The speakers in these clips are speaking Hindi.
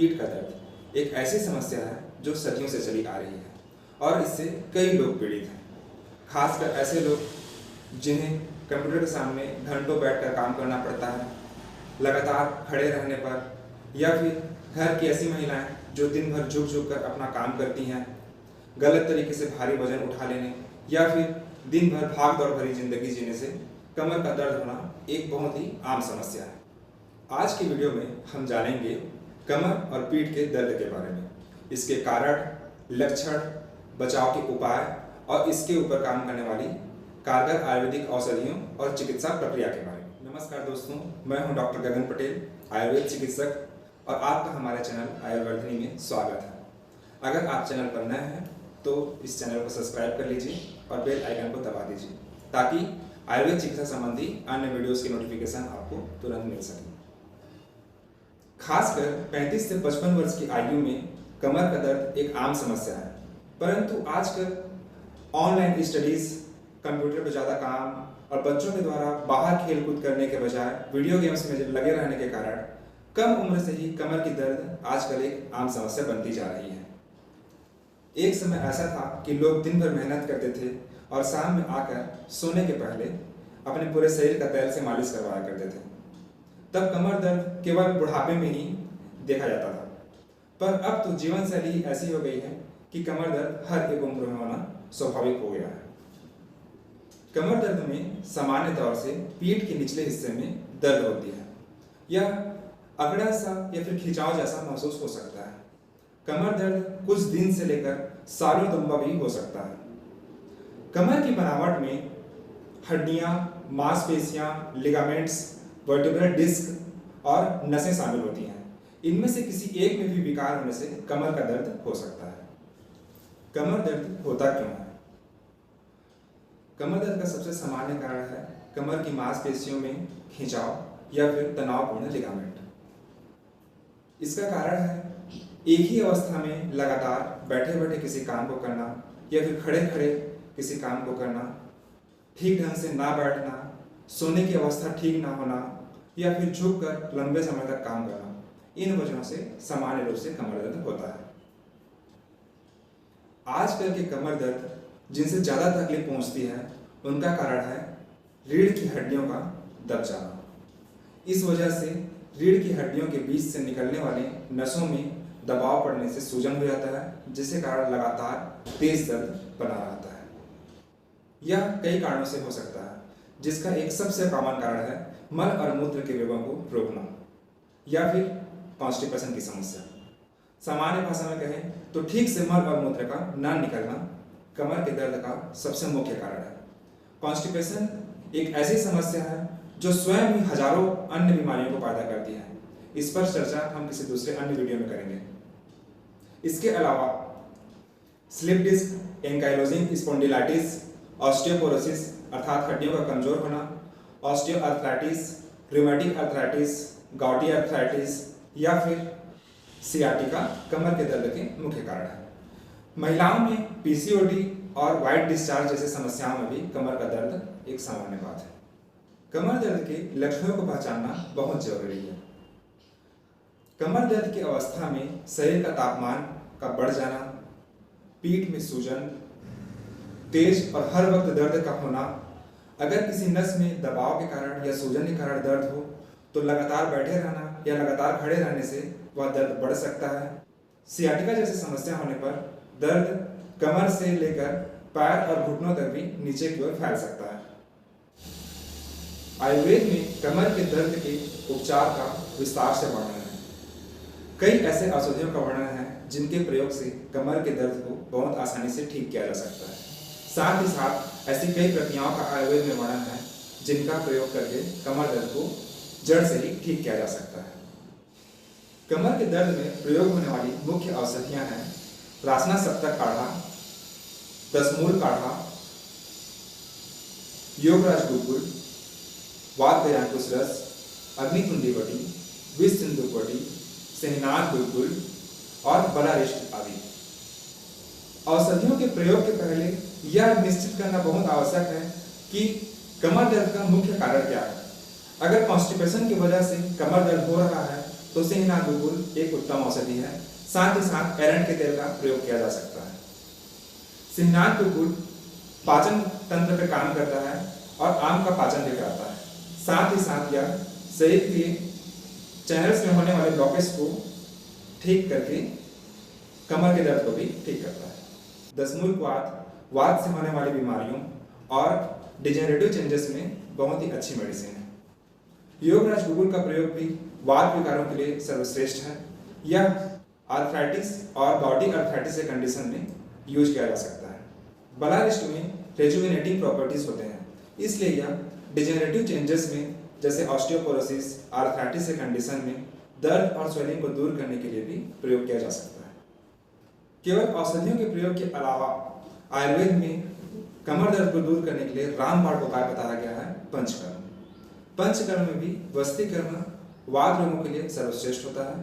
पीठ का दर्द एक ऐसी समस्या है जो सदियों से चली आ रही है और इससे कई लोग पीड़ित हैं। खासकर ऐसे लोग जिन्हें कंप्यूटर के सामने घंटों बैठकर काम करना पड़ता है, लगातार खड़े रहने पर, या फिर घर की ऐसी महिलाएं जो दिन भर झुक झुक कर अपना काम करती हैं, गलत तरीके से भारी वजन उठा लेने या फिर दिन भर भाग दौड़ भरी जिंदगी जीने से कमर का दर्द होना एक बहुत ही आम समस्या है। आज की वीडियो में हम जानेंगे कमर और पीठ के दर्द के बारे में, इसके कारण, लक्षण, बचाव के उपाय और इसके ऊपर काम करने वाली कारगर आयुर्वेदिक औषधियों और चिकित्सा प्रक्रिया के बारे में। नमस्कार दोस्तों, मैं हूं डॉक्टर गगन पटेल, आयुर्वेद चिकित्सक, और आपका हमारे चैनल आयुर्वर्धिनी में स्वागत है। अगर आप चैनल पर नए हैं तो इस चैनल को सब्सक्राइब कर लीजिए और बेल आइकन को दबा दीजिए ताकि आयुर्वेद चिकित्सा संबंधी अन्य वीडियोस की नोटिफिकेशन आपको तुरंत मिल सके। खासकर 35 से 55 वर्ष की आयु में कमर का दर्द एक आम समस्या है, परंतु आजकल ऑनलाइन स्टडीज, कंप्यूटर पर ज़्यादा काम और बच्चों के द्वारा बाहर खेलकूद करने के बजाय वीडियो गेम्स में लगे रहने के कारण कम उम्र से ही कमर की दर्द आजकल एक आम समस्या बनती जा रही है। एक समय ऐसा था कि लोग दिन भर मेहनत करते थे और शाम में आकर सोने के पहले अपने पूरे शरीर का तेल से मालिश करवाया करते थे। तब कमर दर्द केवल बुढ़ापे में ही देखा जाता था, पर अब तो जीवन शैली ऐसी हो गई है कि कमर दर्द हर एक उम्र में होना स्वाभाविक हो गया है। कमर दर्द में सामान्य तौर से पीठ के निचले हिस्से में दर्द होती है या अकड़ा सा या फिर खिंचाव जैसा महसूस हो सकता है। कमर दर्द कुछ दिन से लेकर सालों लंबा भी हो सकता है। कमर की बनावट में हड्डियां, मांसपेशियां, लिगामेंट्स, वर्टिब्रल डिस्क और नसें शामिल होती हैं। इनमें से किसी एक में भी विकार होने से कमर का दर्द हो सकता है। कमर दर्द होता क्यों है? कमर दर्द का सबसे सामान्य कारण है कमर की मांसपेशियों में खिंचाव या फिर तनावपूर्ण लिगामेंट। इसका कारण है एक ही अवस्था में लगातार बैठे बैठे किसी काम को करना या फिर खड़े खड़े किसी काम को करना, ठीक ढंग से ना बैठना, सोने की अवस्था ठीक ना होना या फिर झुक कर लंबे समय तक काम करना। इन वजहों से सामान्य रूप से कमर दर्द होता है। आजकल के कमर दर्द जिनसे ज़्यादा तकलीफ पहुंचती है उनका कारण है रीढ़ की हड्डियों का दब जाना। इस वजह से रीढ़ की हड्डियों के बीच से निकलने वाले नसों में दबाव पड़ने से सूजन हो जाता है, जिसके कारण लगातार तेज दर्द बना रहता है। यह कई कारणों से हो सकता है, जिसका एक सबसे कॉमन कारण है मल और मूत्र के वेगों को रोकना या फिर कॉन्स्टिपेशन की समस्या। सामान्य भाषा में कहें तो ठीक से मल और मूत्र का न निकलना कमर के दर्द का सबसे मुख्य कारण है। कॉन्स्टिपेशन एक ऐसी समस्या है जो स्वयं ही हजारों अन्य बीमारियों को पैदा करती है। इस पर चर्चा हम किसी दूसरे अन्य वीडियो में करेंगे। इसके अलावा slip disc, ankylosing spondylitis, osteoporosis अर्थात हड्डियों का कमजोर होना, osteoarthritis, rheumatic arthritis, gouty arthritis या फिर सियाटिका कमर के दर्द के मुख्य कारण है। महिलाओं में पीसीओडी और वाइट डिस्चार्ज जैसे समस्याओं में भी कमर का दर्द एक सामान्य बात है। कमर दर्द के लक्षणों को पहचानना बहुत जरूरी है। कमर दर्द की अवस्था में शरीर का तापमान का बढ़ जाना, पीठ में सूजन, तेज और हर वक्त दर्द का होना, अगर किसी नस में दबाव के कारण या सूजन के कारण दर्द हो तो लगातार बैठे रहना या लगातार खड़े रहने से वह दर्द बढ़ सकता है। सियाटिका जैसी समस्या होने पर दर्द कमर से लेकर पैर और घुटनों तक भी नीचे की ओर फैल सकता है। आयुर्वेद में कमर के दर्द के उपचार का विस्तार से वर्णन है। कई ऐसे औषधियों का वर्णन है जिनके प्रयोग से कमर के दर्द को बहुत आसानी से ठीक किया जा सकता है। साथ ही साथ ऐसी कई प्रक्रियाओं का आयुर्वेद में वर्णन है जिनका प्रयोग करके कमर दर्द को जड़ से ही ठीक किया जा सकता है। कमर के दर्द में प्रयोग होने वाली मुख्य औषधियां हैं रासना सप्तक काढ़ा, दसमूल काढ़ा, योगराज गुलगुल, वातगयांकुश रस, अग्निकुंडी वटी, विष सिंधुक वटी, सेहनाग गुलगुल और बलारिष्ट आदि। औषधियों के प्रयोग के पहले यह निश्चित करना बहुत आवश्यक है कि कमर दर्द का मुख्य कारण क्या है। अगर कॉन्स्टिपेशन की वजह से कमर दर्द हो रहा है तो सिंहनाथ गुगुल एक उत्तम औषधि है। साथ ही साथ एरंड के तेल का प्रयोग किया जा सकता है। सिंहनाथ गुगुल पाचन तंत्र पर काम करता है और आम का पाचन भी कराता है। साथ ही साथ यह शरीर के चैनल्स में होने वाले ब्लॉकेज को ठीक करके कमर के दर्द को भी ठीक करता है। दशमूल वात से होने वाली बीमारियों और डिजेनरेटिव चेंजेस में बहुत ही अच्छी मेडिसिन है। योगराज गुगुल का प्रयोग भी वात विकारों के लिए सर्वश्रेष्ठ है। यह आर्थराइटिस और गॉटी आर्थराइटिस के कंडीशन में यूज किया जा सकता है। बलारिस्ट में रेजुविनेटिंग प्रॉपर्टीज होते हैं, इसलिए यह डिजेनरेटिव चेंजेस में जैसे ऑस्टियोपोरोसिस, आर्थराइटिस के कंडीशन में दर्द और स्वेलिंग को दूर करने के लिए भी प्रयोग किया जा सकता है। केवल औषधियों के प्रयोग के अलावा आयुर्वेद में कमर दर्द को दूर करने के लिए रामबाण उपाय बताया गया है पंचकर्म। पंचकर्म में भी वस्तीकर्म वात रोगों के लिए सर्वश्रेष्ठ होता है।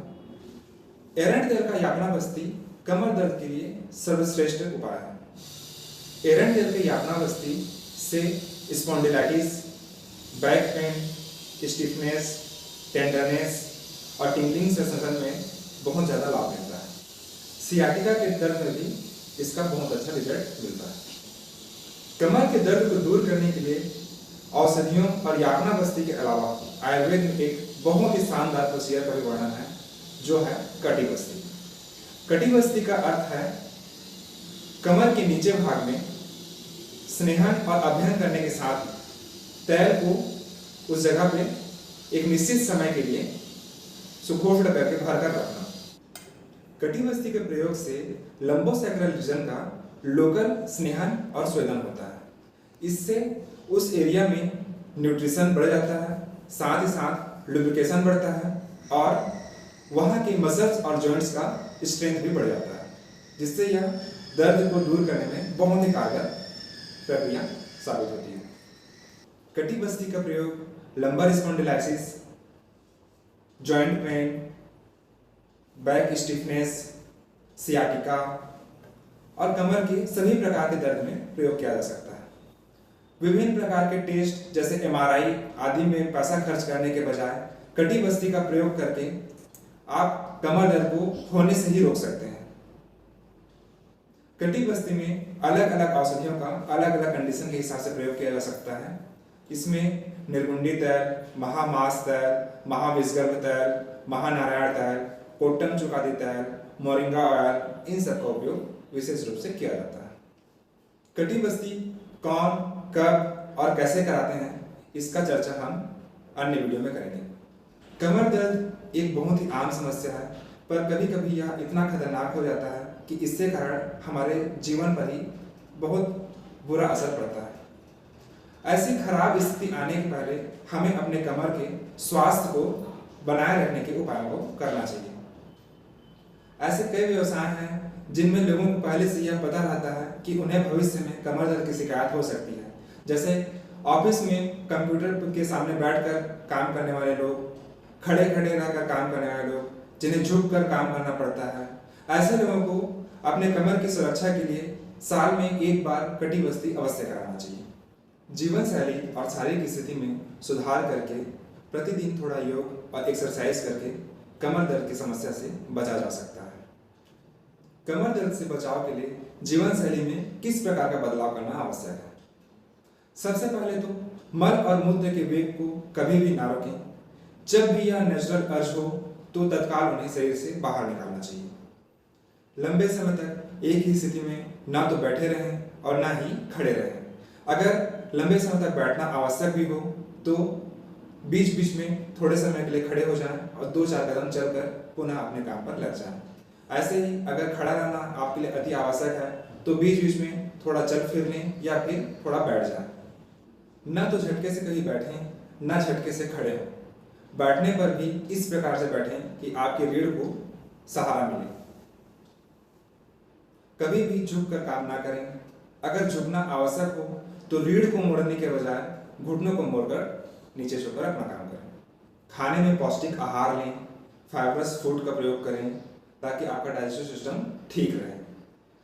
एरंड तेल का यातना बस्ती कमर दर्द के लिए सर्वश्रेष्ठ उपाय है। एरंड तेल के यातना बस्ती से spondylitis, back pain, stiffness, tenderness और टिंगलिंग सेंसेशन में बहुत ज़्यादा लाभ मिलता है। सियाटिका के दर्द में भी इसका बहुत अच्छा रिजल्ट मिलता है। कमर के दर्द को दूर करने के लिए औषधियों और यातना बस्ती के अलावा आयुर्वेद में एक बहुत ही शानदार प्रोसीजर का भी वर्णन है, जो है कटी बस्ती। कटी बस्ती का अर्थ है कमर के नीचे भाग में स्नेहन और अभ्यंग करने के साथ तैल को उस जगह पे एक निश्चित समय के लिए सुखोष्ण करके भर कर रखना। कटी बस्ती के प्रयोग से लंबोसैक्रल रीजन का लोकल स्नेहन और स्वेदन होता है। इससे उस एरिया में न्यूट्रिशन बढ़ जाता है, साथ ही साथ लुब्रिकेशन बढ़ता है और वहाँ के मसल्स और जॉइंट्स का स्ट्रेंथ भी बढ़ जाता है, जिससे यह दर्द को दूर करने में बहुत ही कारगर प्रक्रिया साबित होती है। कटी बस्ती का प्रयोग lumbar spondylosis, joint pain, back stiffness, sciatica और कमर के सभी प्रकार के दर्द में प्रयोग किया जा सकता है। विभिन्न प्रकार के टेस्ट जैसे MRI आदि में पैसा खर्च करने के बजाय कटी बस्ती का प्रयोग करके आप कमर दर्द को होने से ही रोक सकते हैं। कटी बस्ती में अलग अलग औषधियों का अलग अलग कंडीशन के हिसाब से प्रयोग किया जा सकता है। इसमें निर्गुंडी तैल, महामास तैल, महाविषगर्भ तैल, महानारायण तैल, कोट्टम चुकादी तैल, मोरिंगा ऑयल, इन सब का उपयोग विशेष रूप से किया जाता है। कटी बस्ती कौन, कब और कैसे कराते हैं, इसका चर्चा हम अन्य वीडियो में करेंगे। कमर दर्द एक बहुत ही आम समस्या है, पर कभी कभी यह इतना खतरनाक हो जाता है कि इससे कारण हमारे जीवन पर ही बहुत बुरा असर पड़ता है। ऐसी खराब स्थिति आने के पहले हमें अपने कमर के स्वास्थ्य को बनाए रखने के उपायों को करना चाहिए। ऐसे कई व्यवसाय हैं जिनमें लोगों को पहले से यह पता रहता है कि उन्हें भविष्य में कमर दर्द की शिकायत हो सकती है। जैसे ऑफिस में कंप्यूटर के सामने बैठकर काम करने वाले लोग, खड़े खड़े रहकर काम करने वाले लोग, जिन्हें झुककर काम करना पड़ता है, ऐसे लोगों को अपने कमर की सुरक्षा के लिए साल में एक बार कटी बस्ती अवश्य कराना चाहिए। जीवन शैली और शारीरिक स्थिति में सुधार करके प्रतिदिन थोड़ा योग और एक्सरसाइज करके कमर दर्द की समस्या से बचा जा सकता है। कमर दर्द से बचाव के लिए जीवन शैली में किस प्रकार का बदलाव करना आवश्यक है? सबसे पहले तो मल और मूत्र के वेग को कभी भी ना रोकें। जब भी यह नेचुरल अर्ज हो तो तत्काल उन्हें शरीर से बाहर निकालना चाहिए। लंबे समय तक एक ही स्थिति में ना तो बैठे रहें और ना ही खड़े रहें। अगर लंबे समय तक बैठना आवश्यक भी हो तो बीच बीच में थोड़े समय के लिए खड़े हो जाएं और 2-4 कदम चलकर पुनः अपने काम पर लग जाएं। ऐसे ही अगर खड़ा रहना आपके लिए अति आवश्यक है तो बीच बीच में थोड़ा चल फिर लें या फिर थोड़ा बैठ जाएं। न तो झटके से कहीं बैठें, न झटके से खड़े हों। बैठने पर भी इस प्रकार से बैठें कि आपके रीढ़ को सहारा मिले। कभी भी झुक कर काम ना करें। अगर झुकना आवश्यक हो तो रीढ़ को मोड़ने के बजाय घुटनों को मोड़कर नीचे झुककर अपना काम करें। खाने में पौष्टिक आहार लें, फाइबरस फूड का प्रयोग करें ताकि आपका डाइजेस्टिव सिस्टम ठीक रहे।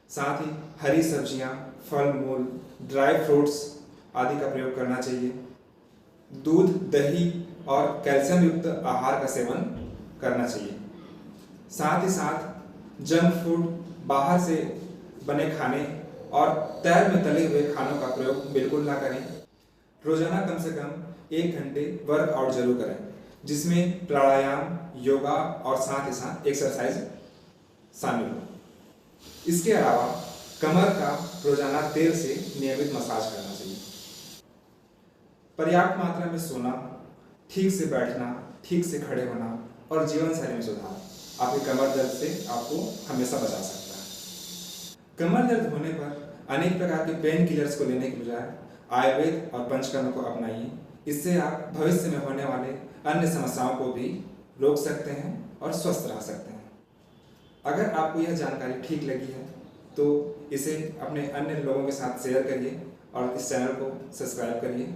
साथ ही हरी सब्जियां, फल मूल, ड्राई फ्रूट्स आदि का प्रयोग करना चाहिए। दूध, दही और कैल्शियम युक्त आहार का सेवन करना चाहिए। साथ ही साथ जंक फूड, बाहर से बने खाने और तेल में तले हुए खानों का प्रयोग बिल्कुल ना करें। रोजाना कम से कम 1 घंटे वर्कआउट जरूर करें, जिसमें प्राणायाम, योगा और साथ ही साथ एक्सरसाइज शामिल हो। इसके अलावा कमर का रोजाना तेल से नियमित मसाज करना चाहिए। पर्याप्त मात्रा में सोना, ठीक से बैठना, ठीक से खड़े होना और जीवन शैली में सुधार आपके कमर दर्द से आपको हमेशा बचा सकता है। कमर दर्द होने पर अनेक प्रकार के पेन किलर्स को लेने के बजाय आयुर्वेद और पंचकर्म को अपनाइए। इससे आप भविष्य में होने वाले अन्य समस्याओं को भी रोक सकते हैं और स्वस्थ रह सकते हैं। अगर आपको यह जानकारी ठीक लगी है तो इसे अपने अन्य लोगों के साथ शेयर करिए और इस चैनल को सब्सक्राइब करिए।